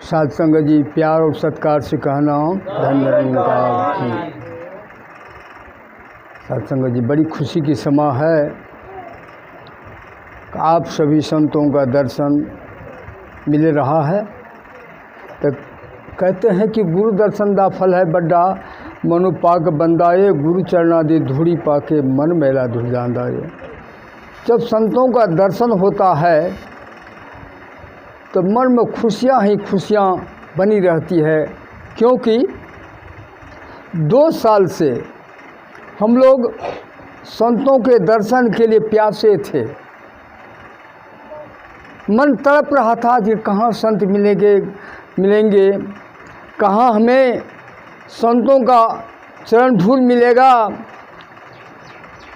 साध संगत जी, प्यार और सत्कार से कहना धन निरंकार की। साध संगत जी, बड़ी खुशी की समय है कि आप सभी संतों का दर्शन मिल रहा है। तो कहते हैं कि गुरु दर्शन दा फल है बड्डा, मनु पाक बंदाए, गुरु चरणादि धूड़ी पाके मन मेला धुल जांदाए। जब संतों का दर्शन होता है तो मन में खुशियाँ ही खुशियाँ बनी रहती है, क्योंकि 2 साल से हम लोग संतों के दर्शन के लिए प्यासे थे। मन तड़प रहा था कि कहाँ संत मिलेंगे, कहाँ हमें संतों का चरण धूल मिलेगा,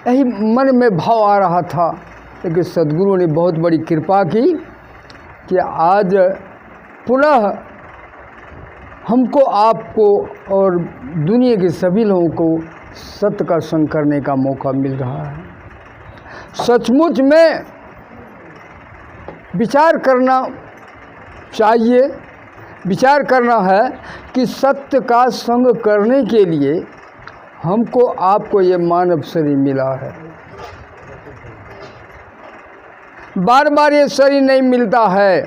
यही मन में भाव आ रहा था। लेकिन सद्गुरु ने बहुत बड़ी कृपा की कि आज पुनः हमको, आपको और दुनिया के सभी लोगों को सत्य का संग करने का मौका मिल रहा है। सचमुच में विचार करना चाहिए, विचार करना है कि सत्य का संग करने के लिए हमको, आपको ये मानव शरीर मिला है। बार बार ये शरीर नहीं मिलता है।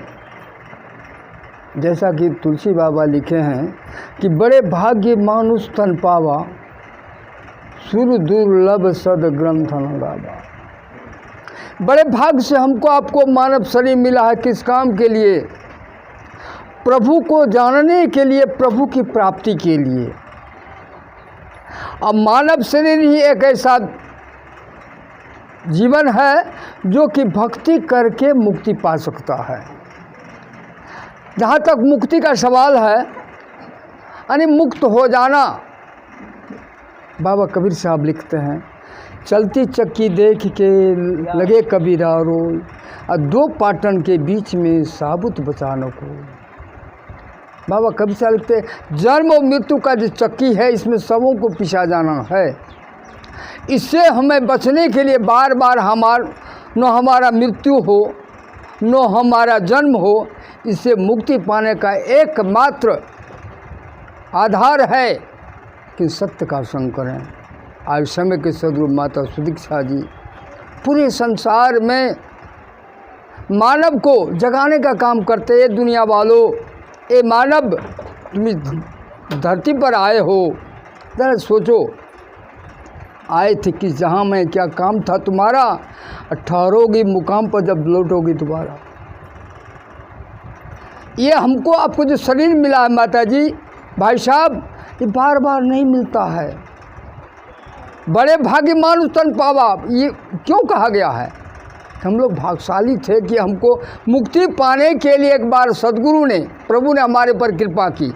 जैसा कि तुलसी बाबा लिखे हैं कि बड़े भाग्य मानुष तन पावा, सुर दुर्लभ सद ग्रंथ न गावा। बड़े भाग्य से हमको, आपको मानव शरीर मिला है। किस काम के लिए? प्रभु को जानने के लिए, प्रभु की प्राप्ति के लिए। अब मानव शरीर ही एक ऐसा जीवन है जो कि भक्ति करके मुक्ति पा सकता है। जहाँ तक मुक्ति का सवाल है, यानी मुक्त हो जाना, बाबा कबीर साहब लिखते हैं, चलती चक्की देख के लगे कबीरा रोय, और 2 पाटन के बीच में साबुत बचाने को। बाबा कबीर साहब लिखते हैं, जन्म और मृत्यु का जो चक्की है, इसमें सबों को पिसा जाना है। इससे हमें बचने के लिए बार बार न हमारा मृत्यु हो, न हमारा जन्म हो, इससे मुक्ति पाने का एकमात्र आधार है कि सत्य का संग करें। आज समय के सदगुरु माता सुदीक्षा जी पूरे संसार में मानव को जगाने का काम करते हैं। दुनिया वालों, ए मानव, तुम धरती पर आए हो, जरा सोचो, आए थे कि जहाँ में क्या काम था तुम्हारा, ठहरोगी मुकाम पर जब लौटोगी दोबारा। ये हमको, आपको जो शरीर मिला है माता जी, भाई साहब, ये बार बार नहीं मिलता है। बड़े भाग्य मानुष तन पावा, ये क्यों कहा गया है? हम लोग भाग्यशाली थे कि हमको मुक्ति पाने के लिए एक बार सद्गुरु ने, प्रभु ने हमारे पर कृपा की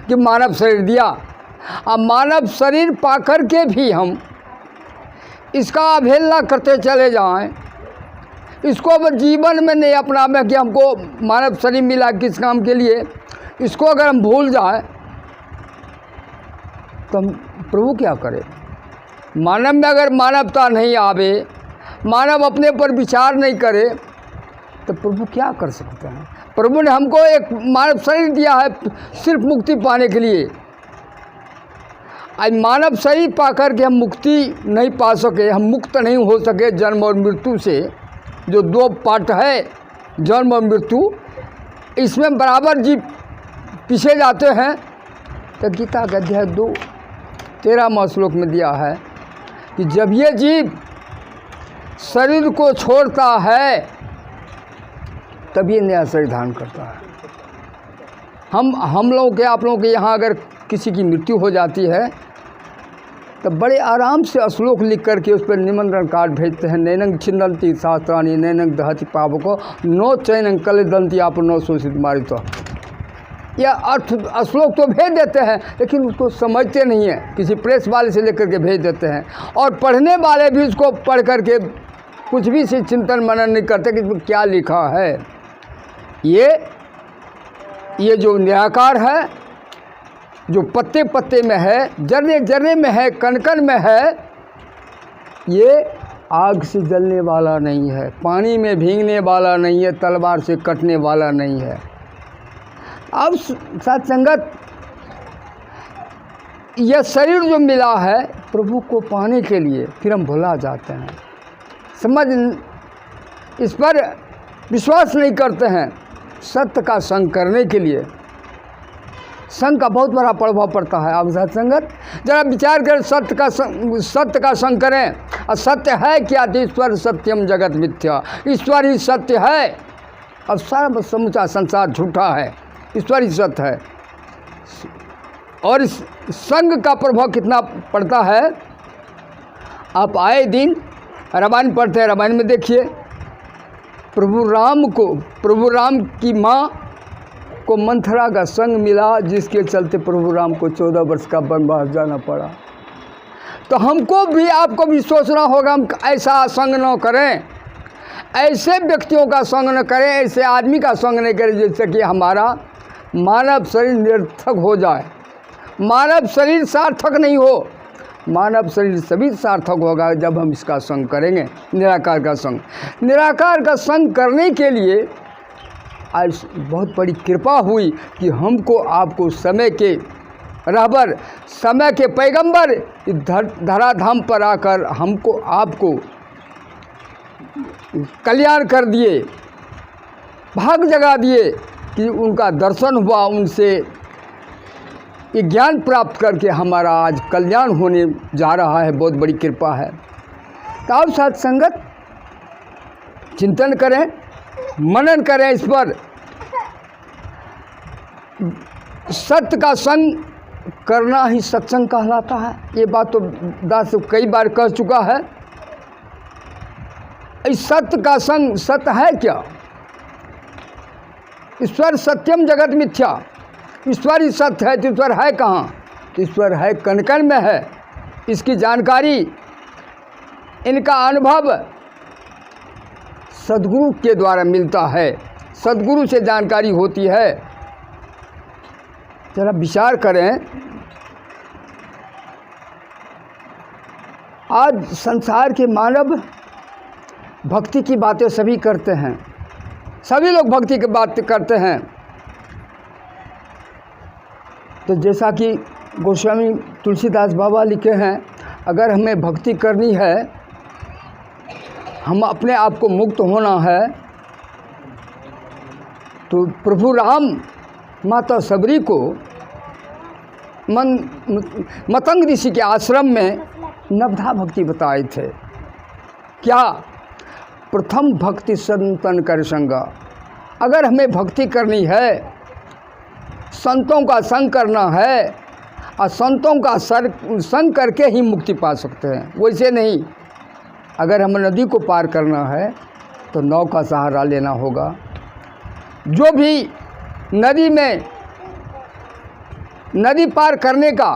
कि मानव शरीर दिया। अब मानव शरीर पाकर के भी हम इसका अवहेलना करते चले जाएं, इसको अब जीवन में नहीं अपनावें कि हमको मानव शरीर मिला किस काम के लिए, इसको अगर हम भूल जाएं तो हम प्रभु क्या करें? मानव में अगर मानवता नहीं आवे, मानव अपने पर विचार नहीं करे, तो प्रभु क्या कर सकते हैं? प्रभु ने हमको एक मानव शरीर दिया है सिर्फ मुक्ति पाने के लिए। आज मानव शरीर पाकर के हम मुक्ति नहीं पा सके, हम मुक्त नहीं हो सके जन्म और मृत्यु से। जो 2 पार्ट है, जन्म और मृत्यु, इसमें बराबर जीव पीछे जाते हैं। तो गीता का अध्याय 2 13वां श्लोक में दिया है कि जब ये जीव शरीर को छोड़ता है तब ये नया शरीर धारण करता है। हम लोगों के, आप लोगों के यहाँ अगर किसी की मृत्यु हो जाती है तो बड़े आराम से श्लोक लिख करके उस पर निमंत्रण कार्ड भेजते हैं। नैनंग छिन्नंती शास्त्राणी नैनंग दहति पावको नो चैनंग कलिदंती आप नो शोषित मारी। तो यह अर्थ श्लोक तो भेज देते हैं, लेकिन उसको समझते नहीं हैं। किसी प्रेस वाले से लेकर के भेज देते हैं, और पढ़ने वाले भी उसको पढ़ करके कुछ भी से चिंतन मनन नहीं करते कि इसमें क्या लिखा है। ये जो निराकार है, जो पत्ते पत्ते में है, जर्रे जर्रे में है, कण कण में है, ये आग से जलने वाला नहीं है, पानी में भीगने वाला नहीं है, तलवार से कटने वाला नहीं है। अब साथ संगत, यह शरीर जो मिला है प्रभु को पाने के लिए, फिर हम भुला जाते हैं, समझ इस पर विश्वास नहीं करते हैं। सत्य का संग करने के लिए संग का बहुत बड़ा प्रभाव पड़ता है। आप सत्संगत जरा विचार करें, सत्य का संग करें। और सत्य है क्या? तो ईश्वर सत्यम जगत मिथ्या, ईश्वर ही सत्य है और सारा समूचा संसार झूठा है, ईश्वर ही सत्य है। और इस संग का प्रभाव कितना पड़ता है? आप आए दिन रामायण पढ़ते हैं, रामायण में देखिए प्रभु राम की माँ को मंथरा का संग मिला, जिसके चलते प्रभु राम को 14 वर्ष का वनवास जाना पड़ा। तो हमको भी आपको भी सोचना होगा, हम ऐसा संग न करें, ऐसे व्यक्तियों का संग न करें, ऐसे आदमी का संग नहीं करें जिससे कि हमारा मानव शरीर निरर्थक हो जाए। मानव शरीर सार्थक नहीं हो, मानव शरीर सभी सार्थक होगा जब हम इसका संग करेंगे, निराकार का संग। निराकार का संग करने के लिए आज बहुत बड़ी कृपा हुई कि हमको आपको समय के रहबर, समय के पैगंबर धराधाम पर आकर हमको आपको कल्याण कर दिए, भाग जगा दिए कि उनका दर्शन हुआ, उनसे ये ज्ञान प्राप्त करके हमारा आज कल्याण होने जा रहा है। बहुत बड़ी कृपा है। तो आप साथ संगत चिंतन करें, मनन करें इस पर। सत्य का संग करना ही सत्संग कहलाता है। ये बात तो दास कई बार कह चुका है। इस सत्य का संग सत्य है क्या? ईश्वर सत्यम जगत मिथ्या, ईश्वर ही सत्य है। तो ईश्वर है कहाँ? तो ईश्वर है कण कण में है। इसकी जानकारी, इनका अनुभव सद्गुरु के द्वारा मिलता है, सद्गुरु से जानकारी होती है। जरा विचार करें, आज संसार के मानव भक्ति की बातें सभी करते हैं, सभी लोग भक्ति की बात करते हैं। तो जैसा कि गोस्वामी तुलसीदास बाबा लिखे हैं, अगर हमें भक्ति करनी है, हम अपने आप को मुक्त होना है, तो प्रभु राम माता सबरी को मतंग ऋषि के आश्रम में नवधा भक्ति बताए थे। क्या? प्रथम भक्ति संतन कर संगा। अगर हमें भक्ति करनी है, संतों का संग करना है, और संतों का संग करके ही मुक्ति पा सकते हैं, वैसे नहीं। अगर हमें नदी को पार करना है तो नाव का सहारा लेना होगा। जो भी नदी में नदी पार करने का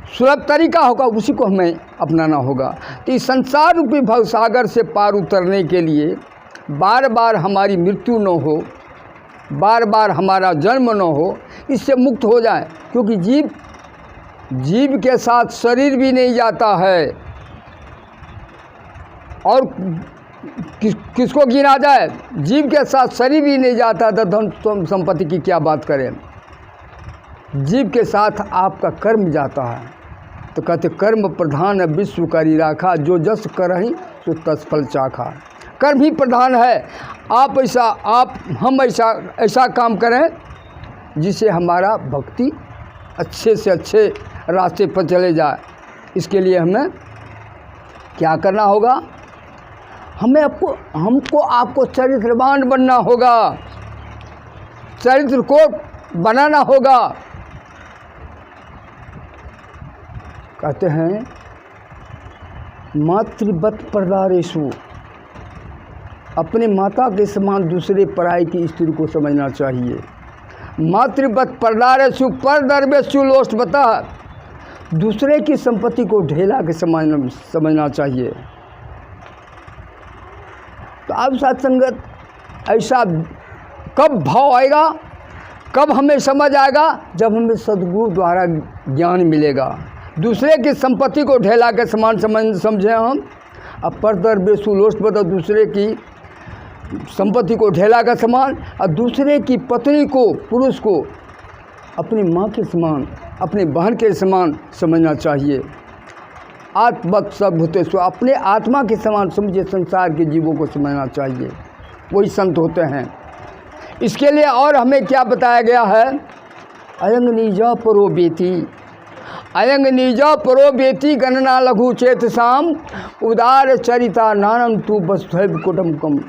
सुलभ तरीका होगा, उसी को हमें अपनाना होगा। तो इस संसार रूपी भवसागर से पार उतरने के लिए बार बार हमारी मृत्यु न हो, बार बार हमारा जन्म न हो, इससे मुक्त हो जाए। क्योंकि जीव के साथ शरीर भी नहीं जाता है, और किसको गिना जाए? जीव के साथ शरीर भी नहीं जाता, तो धन संपत्ति की क्या बात करें। जीव के साथ आपका कर्म जाता है। तो कहते कर्म प्रधान विश्व करी राखा, जो जस करहि तो तत्फल चाखा। कर्म ही प्रधान है। हम ऐसा काम करें जिससे हमारा भक्ति अच्छे से अच्छे रास्ते पर चले जाए। इसके लिए हमें क्या करना होगा? हमको आपको चरित्रवान बनना होगा, चरित्र को बनाना होगा। कहते हैं मातृवत प्रदारेषु, अपने माता के समान दूसरे पराई की स्त्री को समझना चाहिए। मातृवत प्रदारेषु परदर्वेषु लोष्ट बता, दूसरे की संपत्ति को ढेला के समान समझना चाहिए। तो अब सत्संगत ऐसा कब भाव आएगा, कब हमें समझ आएगा? जब हमें सद्गुरु द्वारा ज्ञान मिलेगा। दूसरे की संपत्ति को ढेला के समान समझें हम। अब परदर्वेषु लोष्ट बता, दूसरे की संपत्ति को ढेला का समान और दूसरे की पत्नी को, पुरुष को अपनी माँ के समान, अपनी बहन के समान समझना चाहिए। आत्मवत् सर्वभूतेषु, अपने आत्मा के समान समझे संसार के जीवों को समझना चाहिए, वही संत होते हैं। इसके लिए और हमें क्या बताया गया है? अयंग नीजा परो बेती, अयंग नीजा परो बेती गणना लघु चेतसाम उदार चरिता नानम तू वसुधैव कुटुम्बकम।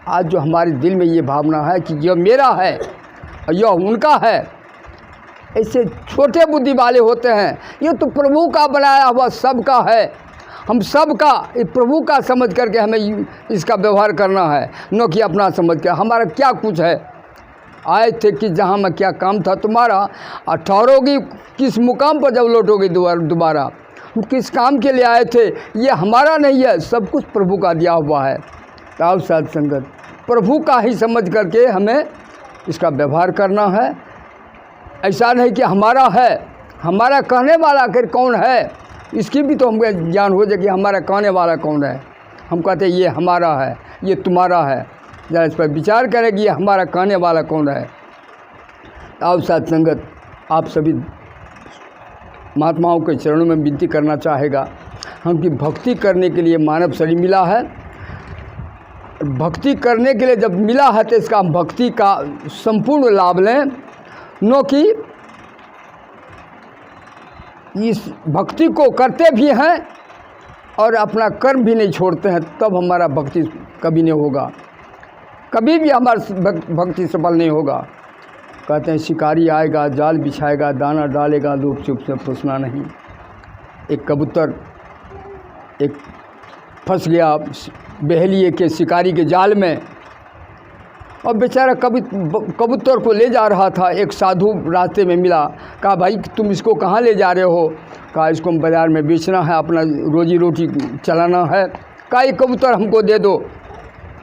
आज जो हमारे दिल में ये भावना है कि यह मेरा है और यह उनका है, ऐसे छोटे बुद्धि वाले होते हैं। ये तो प्रभु का बनाया हुआ सबका है, हम सबका प्रभु का समझ करके हमें इसका व्यवहार करना है, न कि अपना समझ के। हमारा क्या कुछ है? आए थे कि जहाँ में क्या काम था तुम्हारा, और ठहरोगी किस मुकाम पर जब लौटोगे दोबारा। हम किस काम के लिए आए थे? ये हमारा नहीं है, सब कुछ प्रभु का दिया हुआ है। ताव साध संगत प्रभु का ही समझ करके हमें इसका व्यवहार करना है। ऐसा नहीं कि हमारा है, हमारा कहने वाला आखिर कौन है, इसकी भी तो हमें ज्ञान हो जाए कि हमारा कहने वाला कौन है। हम कहते हैं ये हमारा है, ये तुम्हारा है, जरा इस पर विचार करें कि ये हमारा कहने वाला कौन है। आप साथ संगत आप सभी महात्माओं के चरणों में विनती करना चाहेगा, हमकी भक्ति करने के लिए मानव शरीर मिला है। भक्ति करने के लिए जब मिला है तो इसका हम भक्ति का संपूर्ण लाभ लें, न कि इस भक्ति को करते भी हैं और अपना कर्म भी नहीं छोड़ते हैं, तब हमारा भक्ति कभी नहीं होगा, कभी भी हमारा भक्ति सफल नहीं होगा। कहते हैं शिकारी आएगा, जाल बिछाएगा, दाना डालेगा, लोग चुप से फंसना नहीं। एक कबूतर एक फंस गया बहेलिए के शिकारी के जाल में, और बेचारा कबूतर को ले जा रहा था। एक साधु रास्ते में मिला, कहा भाई तुम इसको कहाँ ले जा रहे हो? कहा इसको बाज़ार में बेचना है, अपना रोजी रोटी चलाना है। कहा ये कबूतर हमको दे दो।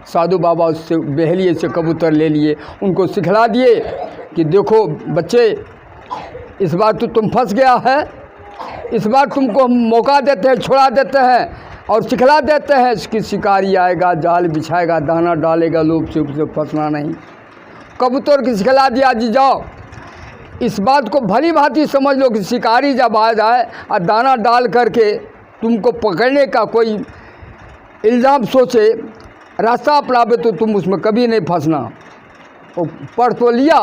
साधु बाबा उससे बहेलिए से कबूतर ले लिए, उनको सिखला दिए कि देखो बच्चे, इस बार तो तुम फंस गया है, इस बार तुमको हम मौका देते हैं, छोड़ा देते हैं और सिखला देते हैं कि शिकारी आएगा, जाल बिछाएगा, दाना डालेगा, लोग से फंसना नहीं। कबूतर की सिखला दिया, जी जाओ, इस बात को भली भांति समझ लो कि शिकारी जब आ जाए और दाना डाल करके तुमको पकड़ने का कोई इल्ज़ाम सोचे, रास्ता अपनावे, तो तुम उसमें कभी नहीं फंसना। वो पढ़ तो लिया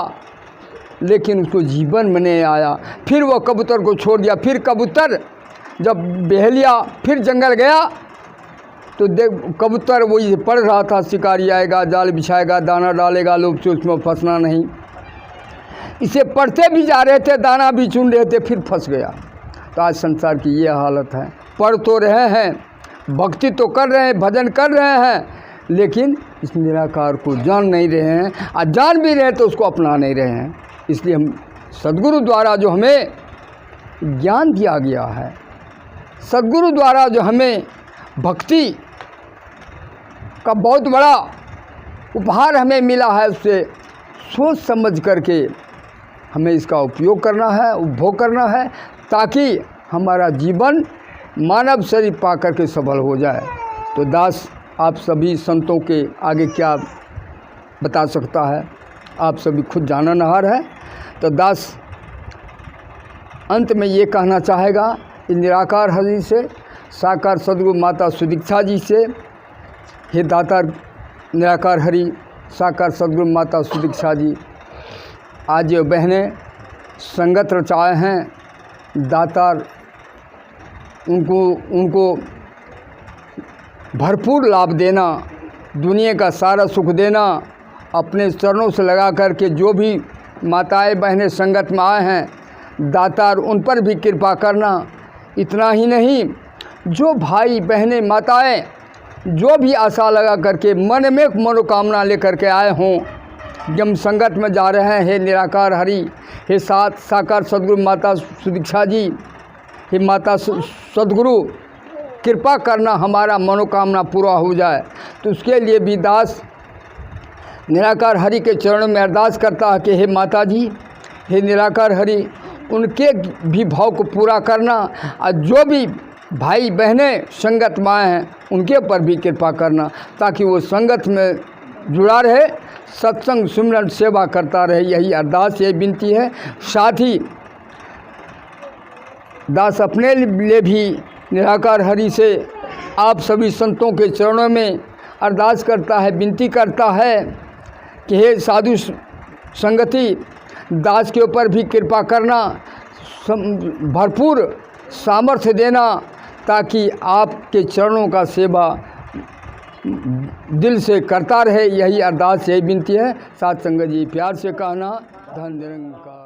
लेकिन उसको जीवन में नहीं आया। फिर वो कबूतर को छोड़ दिया। फिर कबूतर जब बहेलिया फिर जंगल गया तो देख कबूतर वही पढ़ रहा था, शिकारी आएगा, जाल बिछाएगा, दाना डालेगा, लोग से उसमें फंसना नहीं। इसे पढ़ते भी जा रहे थे, दाना भी चुन रहे थे, फिर फंस गया। तो आज संसार की ये हालत है। पढ़ तो रहे हैं, भक्ति तो कर रहे हैं, भजन कर रहे हैं, लेकिन इस निराकार को जान नहीं रहे हैं, और जान भी रहे तो उसको अपना नहीं रहे हैं। इसलिए हम सद्गुरु द्वारा जो हमें ज्ञान दिया गया है, सद्गुरु द्वारा जो हमें भक्ति का बहुत बड़ा उपहार हमें मिला है, उससे सोच समझ करके हमें इसका उपयोग करना है, उपभोग करना है, ताकि हमारा जीवन मानव शरीर पा करके सफल हो जाए। तो दास आप सभी संतों के आगे क्या बता सकता है, आप सभी खुद जाननहार है। तो दास अंत में ये कहना चाहेगा, इस निराकार हरि से, साकार सद्गुरु माता सुदीक्षा जी से, हे दातार निराकार हरि, साकार सद्गुरु माता सुदीक्षा जी, आज ये बहनें संगत रचाए हैं, दातार उनको भरपूर लाभ देना, दुनिया का सारा सुख देना, अपने चरणों से लगा करके जो भी माताएं बहनें संगत में आए हैं, दातार उन पर भी कृपा करना। इतना ही नहीं, जो भाई बहनें माताएं जो भी आशा लगा करके मन में मनोकामना लेकर के आए हों, जब संगत में जा रहे हैं, हे निराकार हरि, हे साकार सद्गुरु माता सुदीक्षा जी, हे माता सद्गुरु, कृपा करना हमारा मनोकामना पूरा हो जाए। तो उसके लिए भी दास निराकार हरि के चरणों में अरदास करता है कि हे माता जी, हे निराकार हरि, उनके भी भाव को पूरा करना, और जो भी भाई बहनें संगत में आए हैं उनके पर भी कृपा करना, ताकि वो संगत में जुड़ा रहे, सत्संग सिमरन सेवा करता रहे, यही अरदास, यही विनती है। साथ ही दास अपने लिए भी निराकार हरि से आप सभी संतों के चरणों में अरदास करता है, विनती करता है कि हे साधु संगति, दास के ऊपर भी कृपा करना, भरपूर सामर्थ्य देना, ताकि आपके चरणों का सेवा दिल से करता रहे, यही अरदास, यही विनती है। साथ संगत जी प्यार से कहना, धन निरंकार।